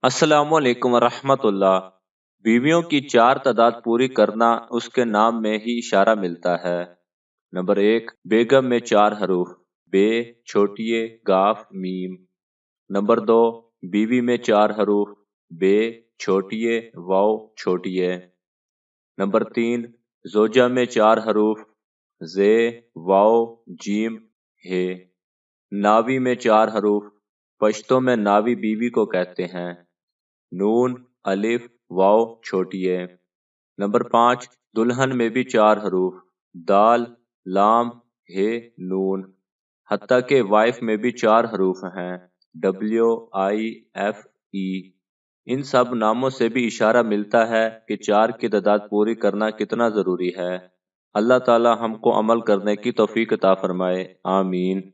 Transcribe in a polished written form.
अस्सलाम वालेकुम रहमतुल्लाह। बीवियों की चार तादाद पूरी करना उसके नाम में ही इशारा मिलता है। नंबर एक, बेगम में चार हरूफ बे, छोटिए, गाफ, मीम। नंबर दो, बीवी में चार हरूफ बे, छोटिए, वाव, छोटिए। नंबर तीन, जोजा में चार हरूफ जे, वाव, जीम, हे। नावी में चार हरूफ, पश्तो में नावी बीवी को कहते हैं। नून, अलिफ, वाव, छोटिए। नंबर पाँच, दुल्हन में भी चार हरूफ दाल, लाम, हे, नून। हत्ता के वाइफ में भी चार हरूफ हैं डब्ल्यू, आई, एफ, ई। इन सब नामों से भी इशारा मिलता है कि चार की तादाद पूरी करना कितना जरूरी है। अल्लाह ताला हमको अमल करने की तौफीक अता फरमाए। आमीन।